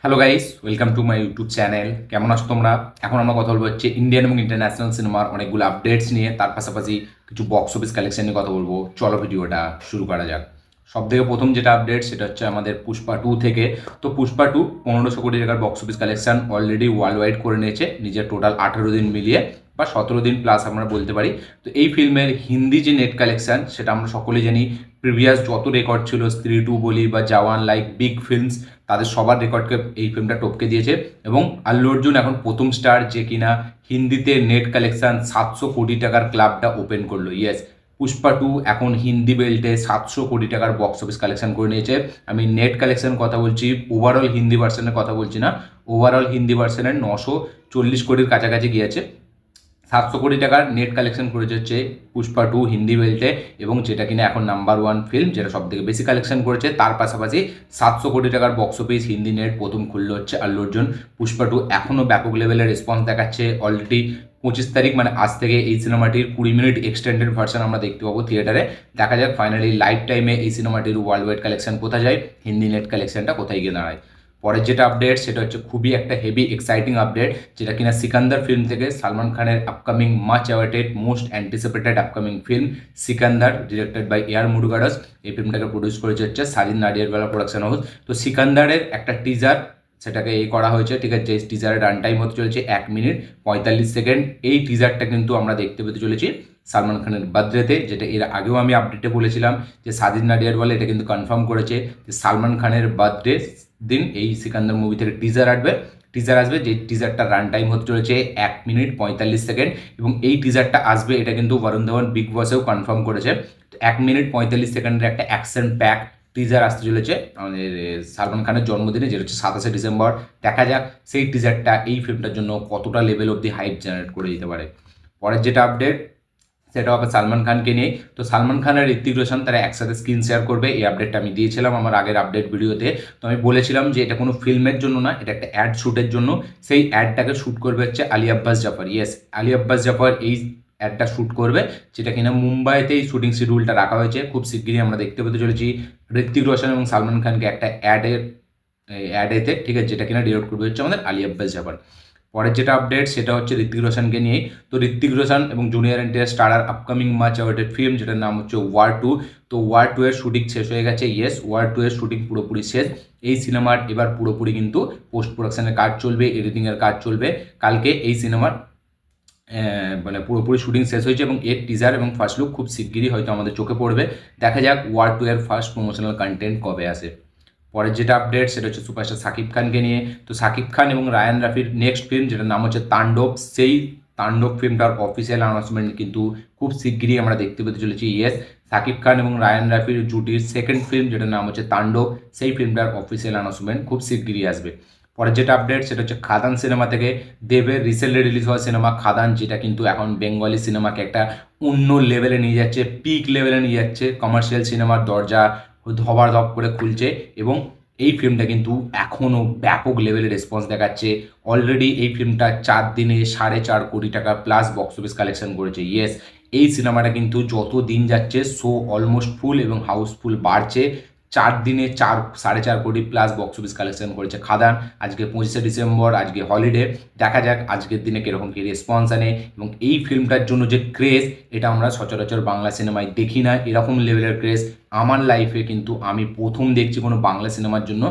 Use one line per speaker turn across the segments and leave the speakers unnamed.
Hello guys, welcome to my YouTube channel. কেমন আছো তোমরা? এখন আমরা কথা বলবো হচ্ছে ইন্ডিয়ান এবং ইন্টারন্যাশনাল সিনেমার অনেকগুলো আপডেটস নিয়ে, তার পাশাপাশি কিছু বক্স অফিস কালেকশন নিয়ে কথা বলবো। চলো ভিডিওটা শুরু করা যাক। সব থেকে প্রথম যেটা আপডেট সেটা হচ্ছে আমাদের পুষ্পা 2 থেকে। তো পুষ্পা 2 1500 কোটি টাকার box office collection already world wide করে নিয়েছে নিজের টোটাল 18 দিন মিলিয়ে, বা 17 দিন প্লাস আমরা বলতে পারি। তো এই ফিল্মের হিন্দি যে নেট কালেকশন সেটা আমরা সকলেই জানি, প্রিভিয়াস যত রেকর্ড ছিল স্ত্রী 2 বলি বা জওয়ান, লাইক বিগ ফিল্মস, তাদের সবার রেকর্ডকে এই ফিল্মটা টপকে দিয়েছে। এবং আল্লু অর্জুন এখন প্রথম স্টার যে কিনা হিন্দিতে নেট কালেকশন 700 কোটি টাকার ক্লাবটা ওপেন করলো। ইয়েস, পুষ্পা 2 এখন হিন্দি বেল্টে 700 কোটি টাকার বক্স অফিস কালেকশন করে নিয়েছে। আমি নেট কালেকশন কথা বলছি, ওভারঅল হিন্দি ভার্সনের কথা বলছি না। ওভারঅল হিন্দি ভার্সনের 940 কোটির কাছাকাছি গিয়েছে। 700 কোটি টাকার নেট কালেকশন করেছে হচ্ছে পুষ্পা 2 হিন্দি বেল্টে, এবং যেটা কিনা এখন নাম্বার 1 ফিল্ম, যেটা সব থেকে বেশি কালেকশন করেছে। তার পাশাপাশি 700 কোটি টাকার বক্স অফিস হিন্দি নেট প্রথম খুললো হচ্ছে আল্লু অর্জুন। পুষ্পা 2 এখনও ব্যাপক লেভেলের রেসপন্স দেখাচ্ছে। অলরেডি 25 তারিখ মানে আজ থেকে এই সিনেমাটির 20 মিনিট এক্সটেন্ডেড ভার্সন আমরা দেখতে পাবো থিয়েটারে। দেখা যাক ফাইনালি লাইভ টাইমে এই সিনেমাটির ওয়ার্ল্ড ওয়াইড কালেকশন কোথায় যায়, হিন্দি নেট কালেকশনটা কোথায় গিয়ে দাঁড়ায়। পরের যেটা আপডেট সেটা হচ্ছে খুবই একটা হেভি এক্সাইটিং আপডেট, যেটা কিনা সিকান্দার ফিল্ম থেকে সালমান খানের upcoming much awaited most anticipated upcoming film Sikandar, directed by A R Murugadoss. এই ফিল্মটাকে প্রডিউস করেছে হচ্ছে সাজিদ নাডিয়ারওয়ালা প্রোডাকশন হাউস। তো সিকান্দারের একটা টিজার সেটাকে করা হয়েছে, ঠিক আছে। যে টিজারের রান টাইম হতে চলেছে 1 মিনিট 45 সেকেন্ড। এই টিজারটা কিন্তু আমরা দেখতে পেতে চলেছি সালমান খানের বার্থডেতে, যেটা এর আগেও আমি আপডেটে বলেছিলাম যে সাজিদ নাডিয়ারওয়ালা এটা কিন্তু কনফার্ম করেছে যে সালমান খানের বার্থডে দিন এই সিকান্দার মুভি থেকে টিজার আসবে। যে টিজারটা রান টাইম হতে চলেছে 1 মিনিট 45 সেকেন্ড, এবং এই টিজারটা আসবে এটা কিন্তু বরুণ ধাওয়ান বিগ বসেও কনফার্ম করেছে। 1 মিনিট 45 সেকেন্ডের একটা অ্যাকশন প্যাক টিজার আসতে চলেছে আমাদের সালমান খানের জন্মদিনে, যেটা হচ্ছে 27শে ডিসেম্বর। দেখা যাক সেই টিজারটা এই ফিল্মটার জন্য কতটা level of the hype generate করে দিতে পারে। পরের যেটা আপডেট সেটা হবে সালমান খানকে নিয়ে। তো সালমান খান আর ঋত্বিক রোশন তারা একসাথে স্ক্রিন শেয়ার করবে, এই আপডেটটা আমি দিয়েছিলাম আমার আগের আপডেট ভিডিওতে। তো আমি বলেছিলাম যে এটা কোনো ফিল্মের জন্য না, এটা একটা অ্যাড শ্যুটের জন্য। সেই অ্যাডটাকে শ্যুট করবে হচ্ছে আলী আব্বাস জাফর। ইয়েস, আলী আব্বাস জাফর এই অ্যাডটা শ্যুট করবে, যেটা কিনা মুম্বাইতেই শুটিং শিডিউলটা রাখা হয়েছে। খুব শিগগিরই আমরা দেখতে পেতে চলেছি ঋত্বিক রোশন এবং সালমান খানকে একটা অ্যাডেতে, ঠিক আছে, যেটা কিনা ডিরেক্ট করবে হচ্ছে আমাদের আলী আব্বাস জাফর। পরের যেটা আপডেট সেটা হচ্ছে ঋত্বিক রোশনকে নিয়ে। তো ঋত্বিক রোশন এবং junior NTR starrer upcoming much awaited film, যেটার নাম হচ্ছে ওয়ার 2। তো ওয়ার 2 এর শুটিং শেষ হয়ে গেছে। ইয়েস, ওয়ার 2 এর শুটিং পুরোপুরি শেষ। এই সিনেমার এবার পুরোপুরি কিন্তু পোস্ট প্রোডাকশনের কাজ চলবে, এডিটিংয়ের কাজ চলবে। কালকে এই সিনেমার মানে পুরোপুরি শুটিং শেষ হয়েছে, এবং এর টিজার এবং ফার্স্ট লুক খুব শিগগিরই হয়তো আমাদের চোখে পড়বে। দেখা যাক ওয়ার 2 এর ফার্স্ট প্রমোশনাল কন্টেন্ট কবে আসে। পরের যেটা আপডেট সেটা হচ্ছে সুপারস্টার শাকিব খানকে নিয়ে। তো শাকিব খান এবং রায়ান রাফির নেক্সট ফিল্ম, যেটার নাম হচ্ছে তাণ্ডব, সেই তাণ্ডব ফিল্মটার অফিসিয়াল অ্যানাউন্সমেন্ট কিন্তু খুব শিগগিরই আমরা দেখতে পেতে চলেছি। ইয়েস, শাকিব খান এবং রায়ান রাফির জুটির সেকেন্ড ফিল্ম, যেটার নাম হচ্ছে তাণ্ডব, সেই ফিল্মটার অফিসিয়াল অ্যানাউন্সমেন্ট খুব শিগগিরই আসবে। পরের যেটা আপডেট সেটা হচ্ছে খাদান সিনেমা থেকে। দেবের রিসেন্টলি রিলিজ হওয়া সিনেমা খাদান, যেটা কিন্তু এখন বেঙ্গলি সিনেমাকে একটা অন্য লেভেলে নিয়ে যাচ্ছে, পিক লেভেলে নিয়ে যাচ্ছে। কমার্শিয়াল সিনেমার দরজা ধপাধপ করে খুলছে, এবং এই ফিল্মটা কিন্তু এখনও ব্যাপক লেভেলে রেসপন্স দেখাচ্ছে। অলরেডি এই ফিল্মটা 4 দিনে 4.5 কোটি টাকা প্লাস বক্স অফিস কালেকশন করেছে। ইয়েস, এই সিনেমাটা কিন্তু যত দিন যাচ্ছে শো অলমোস্ট ফুল এবং হাউসফুল বাড়ছে। 4 দিনে 4.5 কোটি প্লাস বক্স অফিস কালেকশন করেছে খাদান। আজকে 25শে ডিসেম্বর, আজকে হলিডে। দেখা যাক আজকের দিনে কীরকম কী রেসপন্স আনে, এবং এই ফিল্মটার জন্য যে ক্রেজ, এটা আমরা সচরাচর বাংলা সিনেমায় দেখি না। এরকম লেভেলের ক্রেজ আমার লাইফে কিন্তু আমি প্রথম দেখছি কোনো বাংলা সিনেমার জন্য।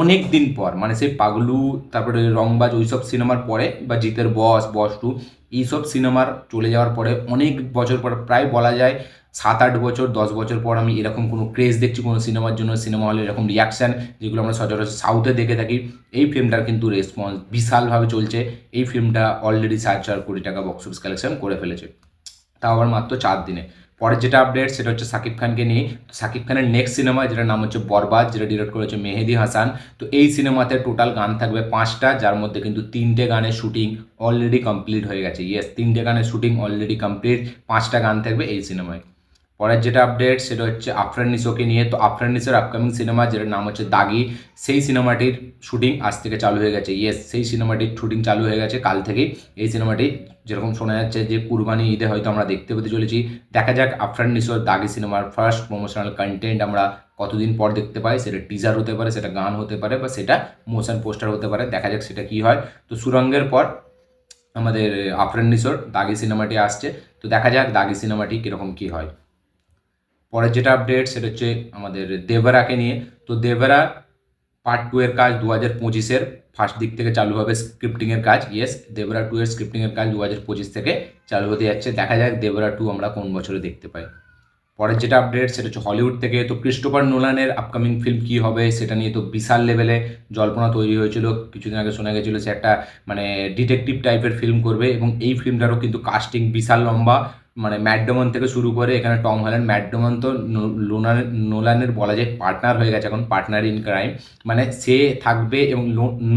অনেক দিন পর, মানে সেই পাগলু, তারপরে রংবাজ, ওইসব সিনেমার পরে, বা জিতের বস 2, এইসব সিনেমার চলে যাওয়ার পরে অনেক বছর পর, প্রায় বলা যায় 7-8 বছর 10 বছর পর আমি এরকম কোনো ক্রেজ দেখছি কোনো সিনেমার জন্য। সিনেমা হলে এরকম রিয়াকশান যেগুলো আমরা সচরাচর সাউথে দেখে থাকি, এই ফিল্মটার কিন্তু রেসপন্স বিশালভাবে চলছে। এই ফিল্মটা অলরেডি 4.5 কোটি টাকা বক্স অফিস কালেকশন করে ফেলেছে, তাও আবার মাত্র 4 দিনে। পরের যেটা আপডেট সেটা হচ্ছে শাকিব খানকে নিয়ে। তো শাকিব খানের নেক্সট সিনেমা, যেটার নাম হচ্ছে বরবাদ, যেটা ডিরেক্ট করেছে মেহেদি হাসান। তো এই সিনেমাতে টোটাল গান থাকবে 5টা, যার মধ্যে কিন্তু 3টে গানের শুটিং অলরেডি কমপ্লিট হয়ে গেছে। ইয়েস, 3টে গানের শুটিং অলরেডি কমপ্লিট, 5টা গান থাকবে এই সিনেমায়। পরের যেটা আপডেট সেটা হচ্ছে আফরান নিশোকে নিয়ে। তো আফরান নিশোর আপকামিং সিনেমা যেটার নাম হচ্ছে দাগি, সেই সিনেমাটির শুটিং আজ থেকে চালু হয়ে গেছে। ইয়েস, সেই সিনেমাটির শুটিং চালু হয়ে গেছে কাল থেকেই। এই সিনেমাটি যেরকম শোনা যাচ্ছে যে কুরবানি ঈদে হয়তো আমরা দেখতে পেতে চলেছি। দেখা যাক আফরান নিশোর দাগি সিনেমার ফার্স্ট প্রমোশনাল কন্টেন্ট আমরা কতদিন পর দেখতে পাই। সেটা টিজার হতে পারে, সেটা গান হতে পারে, বা সেটা মোশন পোস্টার হতে পারে। দেখা যাক সেটা কী হয়। তো সুরঙ্গের পর আমাদের আফরান নিশোর দাগি সিনেমাটি আসছে। তো দেখা যাক দাগি সিনেমাটি কীরকম কী হয়। পরের যেটা আপডেট সেটা হচ্ছে আমাদের দেবরাকে নিয়ে। তো দেবরা পার্ট 2 এর কাজ 2025-এর ফার্স্ট দিক থেকে চালু হবে স্ক্রিপ্টিংয়ের কাজ। ইয়েস, দেবরা 2 এর স্ক্রিপ্টিংয়ের কাজ 2025 থেকে চালু হতে যাচ্ছে। দেখা যাক দেবরা 2 আমরা কোন বছরে দেখতে পাই। পরের যেটা আপডেট সেটা হচ্ছে হলিউড থেকে। তো ক্রিস্টোফার নোলানের আপকামিং ফিল্ম কী হবে সেটা নিয়ে তো বিশাল লেভেলে জল্পনা তৈরি হয়েছিল। কিছুদিন আগে শোনা গেছিলো সে একটা মানে ডিটেকটিভ টাইপের ফিল্ম করবে, এবং এই ফিল্মটারও কিন্তু কাস্টিং বিশাল লম্বা। মানে ম্যাট ডেমন থেকে শুরু করে এখানে টম হল্যান্ড, ম্যাট ডেমন তো নোলানের বলা যায় পার্টনার হয়ে গেছে এখন, পার্টনার ইন ক্রাইম। মানে সে থাকবে এবং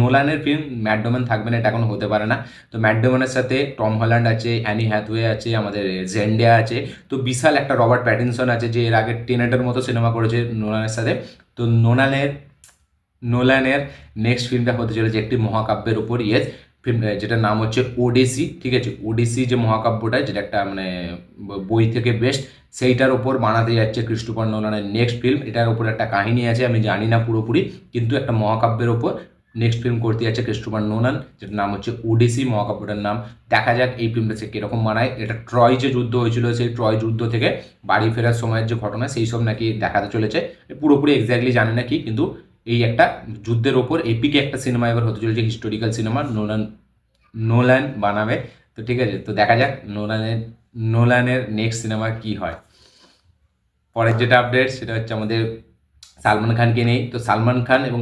নোলানের ফিল্ম ম্যাট ডেমন থাকবে না, এটা এখন হতে পারে না। তো ম্যাট ডেমনের সাথে টম হল্যান্ড আছে, অ্যানি হ্যাথওয়ে আছে, আমাদের জেন্ডিয়া আছে। তো বিশাল একটা রবার্ট প্যাটিনসন আছে যে এর আগে টেনেটের মতো সিনেমা করেছে নোলানের সাথে। তো নোলানের নেক্সট ফিল্মটা হতে চলেছে একটি মহাকাব্যের উপর। ইয়েস, ফিল্ম যেটার নাম হচ্ছে ওডিসি। ঠিক আছে, ওডিসি যে মহাকাব্যটা, যেটা একটা মানে বই থেকে বেস্ট, সেইটার ওপর বানাতে যাচ্ছে ক্রিস্টোফার নোলানের নেক্সট ফিল্ম। এটার ওপর একটা কাহিনী আছে, আমি জানি না পুরোপুরি, কিন্তু একটা মহাকাব্যের ওপর নেক্সট ফিল্ম করতে যাচ্ছে ক্রিস্টোফার নোলান, যেটার নাম হচ্ছে ওডিসি, মহাকাব্যটার নাম। দেখা যাক এই ফিল্মটা সে কীরকম বানায়। এটা ট্রয় যে যুদ্ধ হয়েছিল, সেই ট্রয় যুদ্ধ থেকে বাড়ি ফেরার সময়ের যে ঘটনা, সেই সব নাকি দেখাতে চলেছে। পুরোপুরি এক্স্যাক্টলি জানি না কি, কিন্তু এই একটা যুদ্ধের ওপর এপিক একটা সিনেমা এবার হতে চলেছে, হিস্টোরিক্যাল সিনেমা নোলান বানাবে। তো ঠিক আছে, তো দেখা যাক নোলানের নেক্সট সিনেমা কি হয়। পরের যেটা আপডেট সেটা হচ্ছে আমাদের সালমান খানকে নেই। তো সালমান খান এবং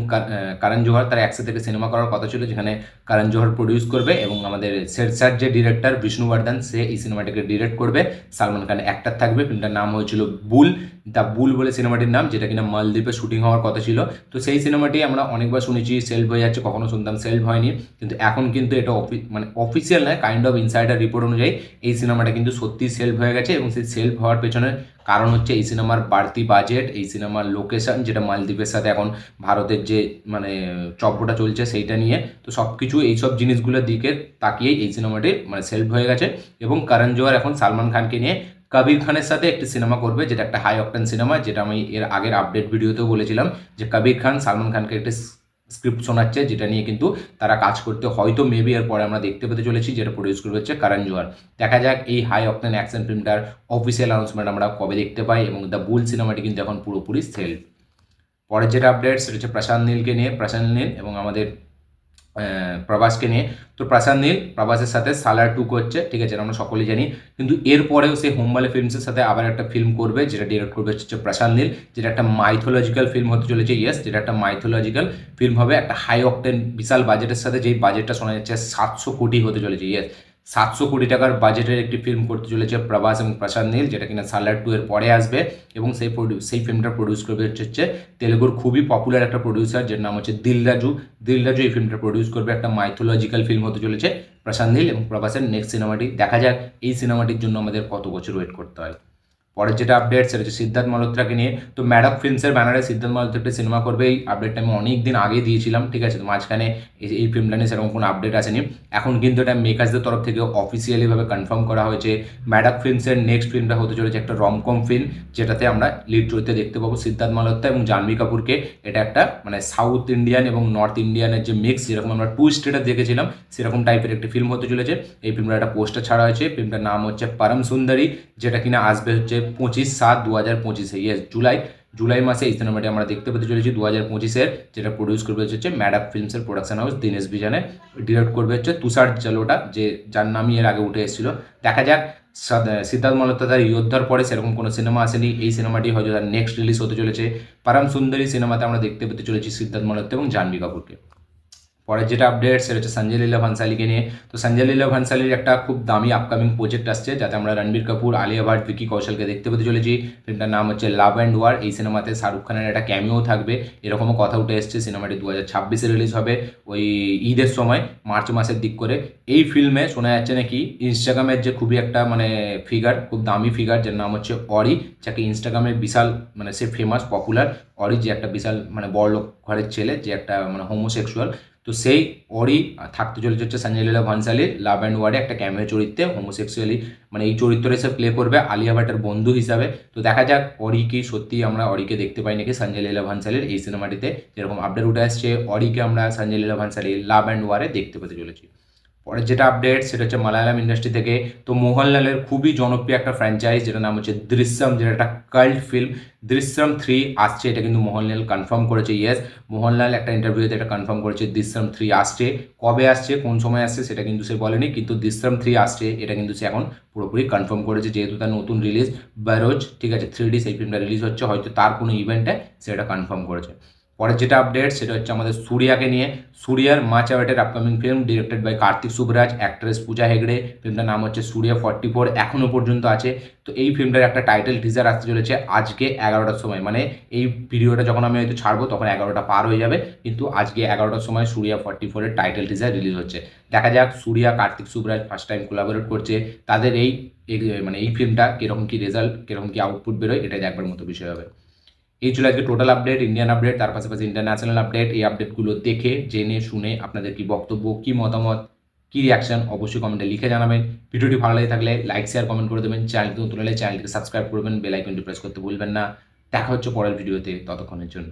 করণ জোহর তারা একসাথে থেকে সিনেমা করার কথা ছিল, যেখানে করণ জোহর প্রডিউস করবে এবং আমাদের শেরশার যে ডিরেক্টর বিষ্ণুবর্ধন, সে এই সিনেমাটাকে ডিরেক্ট করবে। সালমান খান অ্যাক্টর থাকবে। ফিল্মটার নাম হয়েছিল বুল, দ্য বুল বলে সিনেমাটির নাম, যেটা কিনা মালদ্বীপে শুটিং হওয়ার কথা ছিল। তো সেই সিনেমাটি আমরা অনেকবার শুনেছি সেলফ হয়ে যাচ্ছে, কখনো শুনতাম সেলফ হয়নি, কিন্তু এখন কিন্তু এটা মানে অফিসিয়াল নয়, কাইন্ড অফ ইনসাইডার রিপোর্ট অনুযায়ী এই সিনেমাটা কিন্তু সত্যি সেলফ হয়ে গেছে। এবং সেই সেলফ হওয়ার পেছনে কারণ হচ্ছে এই সিনেমার বাড়তি বাজেট, এই সিনেমার লোকেশন, যেটা মালদ্বীপের সাথে এখন ভারতের যে মানে চব্বটা চলছে সেইটা নিয়ে। তো সব কিছু এইসব জিনিসগুলোর দিকে তাকিয়েই এই সিনেমাটি মানে সেলফ হয়ে গেছে। এবং করণ জোহর এখন সালমান খানকে নিয়ে কবির খানের সাথে একটি সিনেমা করবে, যেটা একটা হাই অকটেন সিনেমা, যেটা আমি এর আগের আপডেট ভিডিওতেও বলেছিলাম যে কবির খান সালমান খানকে একটি স্ক্রিপ্ট শোনাচ্ছে, যেটা নিয়ে কিন্তু তারা কাজ করতে হয়তো মেবি এর পরে আমরা দেখতে পেতে চলেছি, যেটা প্রডিউস করবে হচ্ছে করণ জোহর। দেখা যাক এই হাই অকটেন অ্যাকশন ফিল্মটার অফিসিয়াল অ্যানাউন্সমেন্ট আমরা কবে দেখতে পাই। এবং দ্য বুল সিনেমাটি কিন্তু এখন পুরোপুরি সেলফ। পরের যেটা আপডেট সেটা হচ্ছে প্রশান্ত নীলকে নিয়ে। প্রশান্ত নীল এবং আমাদের প্রভাসকে নিয়ে। তো প্রশান্ত নীল প্রভাসের সাথে সালার 2 করছে, ঠিক আছে, আমরা সকলেই জানি। কিন্তু এরপরেও সে হোমবালে ফিল্মসের সাথে আবার একটা ফিল্ম করবে, যেটা ডিরেক্ট করবে হচ্ছে প্রশান্ত নীল, যেটা একটা মাইথোলজিক্যাল ফিল্ম হতে চলেছে। ইয়েস, যেটা একটা মাইথোলজিক্যাল ফিল্ম হবে, একটা হাই অকটেন বিশাল বাজেটের সাথে, যেই বাজেটটা শোনা যাচ্ছে 700 কোটি হতে চলেছে। ইয়েস, 700 কোটি টাকার বাজেটের একটি ফিল্ম করতে চলেছে প্রভাস এবং প্রশান্ত নীল, যেটা কিনা সালার 2 এর পরে আসবে। এবং সেই ফিল্মটা প্রডিউস করবে হচ্ছে তেলেগুর খুবই পপুলার একটা প্রডিউসার, যার নাম হচ্ছে দিল রাজু এই ফিল্মটা প্রডিউস করবে। একটা মাইথোলজিক্যাল ফিল্ম হতে চলেছে প্রশান্ত নীল এবং প্রভাসের নেক্সট সিনেমাটি। দেখা যাক এই সিনেমাটির জন্য আমাদের কত বছর ওয়েট করতে হয়। পরের যেটা আপডেট সেটা হচ্ছে সিদ্ধার্থ মালহোত্রাকে নিয়ে। তো ম্যাডক ফিল্মসের ব্যানারে সিদ্ধার্থ মালহোত্রা একটা সিনেমা করবে, এই আপডেটটা আমি অনেক দিন আগে দিয়েছিলাম, ঠিক আছে। তো মাঝখানে এই ফিল্মটা নিয়ে সেরকম কোনো আপডেট আসেনি। এখন কিন্তু এটা মেকার্সদের তরফ থেকে অফিসিয়ালিভাবে কনফার্ম করা হয়েছে। ম্যাডক ফিল্মসের নেক্সট ফিল্মটা হতে চলেছে একটা রমকম ফিল্ম, যেটাতে আমরা লিড চরিত্রে দেখতে পাবো সিদ্ধার্থ মালহোত্রা এবং জাহ্নবী কাপুরকে। এটা একটা মানে সাউথ ইন্ডিয়ান এবং নর্থ ইন্ডিয়ানের যে মিক্স, যেরকম আমরা টু স্টেটে দেখেছিলাম, সেরকম টাইপের একটি ফিল্ম হতে চলেছে। এই ফিল্মটার একটা পোস্টার ছাড়া হয়েছে। ফিল্মটার নাম হচ্ছে পরম সুন্দরী, যেটা কিনা আসবে হচ্ছে 25/7/2025। ইয়েস, জুলাই মাসে এই সিনেমাটি আমরা দেখতে পেতে চলেছি 2025-এর, যেটা প্রডিউস করবে হচ্ছে ম্যাডক ফিল্মসের প্রোডাকশন হাউস দীনেশ বিজনে। ডিরেক্ট করবে হচ্ছে তুষার জালোটা, যার নামই এর আগে উঠে এসেছিল। দেখা যাক। সিদ্ধার্থ মালহোত্রা তার যোদ্ধার পরে সেরকম কোনো সিনেমা আসেনি, এই সিনেমাটি হয়তো তার নেক্সট রিলিজ হতে চলেছে। পরম সুন্দরী সিনেমাতে আমরা দেখতে পেতে চলেছি সিদ্ধার্থ মালহোত্রা এবং জাহ্নবী কাপুরকে। পরের যেটা আপডেট সেটা হচ্ছে সঞ্জয় লীলা ভানসালিকে নিয়ে। তো সঞ্জয় লীলা ভানসালির একটা খুব দামি আপকামিং প্রজেক্ট আসছে, যাতে আমরা রণবীর কাপুর, আলিয়া ভাট, ভিকি কৌশলকে দেখতে পেতে চলেছি। ফিল্মটার নাম হচ্ছে লাভ অ্যান্ড ওয়ার। এই সিনেমাতে শাহরুখ খানের একটা ক্যামিও থাকবে, এরকমও কথা উঠে এসছে। সিনেমাটি 2026-এ রিলিজ হবে, ওই ঈদের সময়, মার্চ মাসের দিক করে। এই ফিল্মে শোনা যাচ্ছে নাকি ইনস্টাগ্রামের যে খুবই একটা মানে ফিগার, খুব দামি ফিগার, যার নাম হচ্ছে অরি, যাকে ইনস্টাগ্রামে বিশাল মানে সে ফেমাস পপুলার। অরি যে একটা বিশাল মানে বড়লোক ঘরের ছেলে, যে একটা মানে হোমোসেক্সুয়াল। তো সেই অরি থাকতে চলেছে হচ্ছে সঞ্জয় লীলা ভানসালির লাভ অ্যান্ড ওয়ার্ডে একটা ক্যামিও চরিত্রে, হোমোসেক্সুয়ালি মানে এই চরিত্রে সে প্লে করবে আলিয়া ভাটের বন্ধু হিসাবে। তো দেখা যাক অরি কি সত্যি আমরা অরিকে দেখতে পাই নাকি সঞ্জয় লীলা ভানসালির এই সিনেমাটিতে। যেরকম আপডেট উঠে আসছে, অরিকে আমরা সঞ্জয় লীলা ভানসালির লাভ অ্যান্ড ওয়ারে দেখতে পেতে চলেছি। পরের যেটা আপডেট সেটা হচ্ছে মালায়ালাম ইন্ডাস্ট্রি থেকে। তো মোহনলালের খুবই জনপ্রিয় একটা ফ্র্যাঞ্চাইজ, যেটা নাম হচ্ছে দৃশ্যম, যেটা একটা কাল্ট ফিল্ম। দৃশ্যম 3 আসছে, এটা কিন্তু মোহনলাল কনফার্ম করেছে। ইয়েস, মোহনলাল একটা ইন্টারভিউতে এটা কনফার্ম করেছে দৃশ্যম 3 আসছে। কবে আসছে, কোন সময় আসছে সেটা কিন্তু সে বলেনি, কিন্তু দৃশ্যম 3 আসছে এটা কিন্তু সে এখন পুরোপুরি কনফার্ম করেছে, যেহেতু তার নতুন রিলিজ বারোজ, ঠিক আছে, 3D সেই ফিল্মটা রিলিজ হচ্ছে, হয়তো তার কোনো ইভেন্টে সেটা কনফার্ম করেছে। পরের যেটা আপডেট সেটা হচ্ছে আমাদের সূর্যাকে নিয়ে। সূর্যার much awaited upcoming film, directed by Karthik Subbaraj, actress Pooja Hegde. ফিল্মটার নাম হচ্ছে সূর্যা 44, এখনও পর্যন্ত আছে। তো এই ফিল্মটার একটা টাইটেল টিজার আসতে চলেছে আজকে 11টার সময়, মানে এই ভিডিওটা যখন আমি হয়তো ছাড়বো তখন 11টা পার হয়ে যাবে, কিন্তু আজকে 11টার সময় সূর্যা 44-এর টাইটেল টিজার রিলিজ হচ্ছে। দেখা যাক সূর্যা কার্তিক সুবরাজ ফার্স্ট টাইম কোলাবোরেট করছে, তাদের মানে এই ফিল্মটা কীরকম কী রেজাল্ট, কীরকম কী আউটপুট বেরোয়, এটা দেখবার মতো বিষয় হবে। এই ছিল আজকে টোটাল আপডেট, ইন্ডিয়ান আপডেট, তার পাশাপাশি ইন্টারন্যাশনাল আপডেট। এই আপডেটগুলো দেখে জেনে শুনে আপনাদের কি বক্তব্য, কি মতামত, কি রিয়াকশন, অবশ্যই কমেন্টে লিখে জানাবেন। ভিডিওটি ভালো লাগে থাকলে লাইক শেয়ার কমেন্ট করে দেবেন। চ্যানেলটি নতুন হলে চ্যানেলটিকে সাবস্ক্রাইব করবেন, বেল আইকনটি প্রেস করতে ভুলবেন না। দেখা হচ্ছে পরের ভিডিওতে, ততক্ষণের জন্য।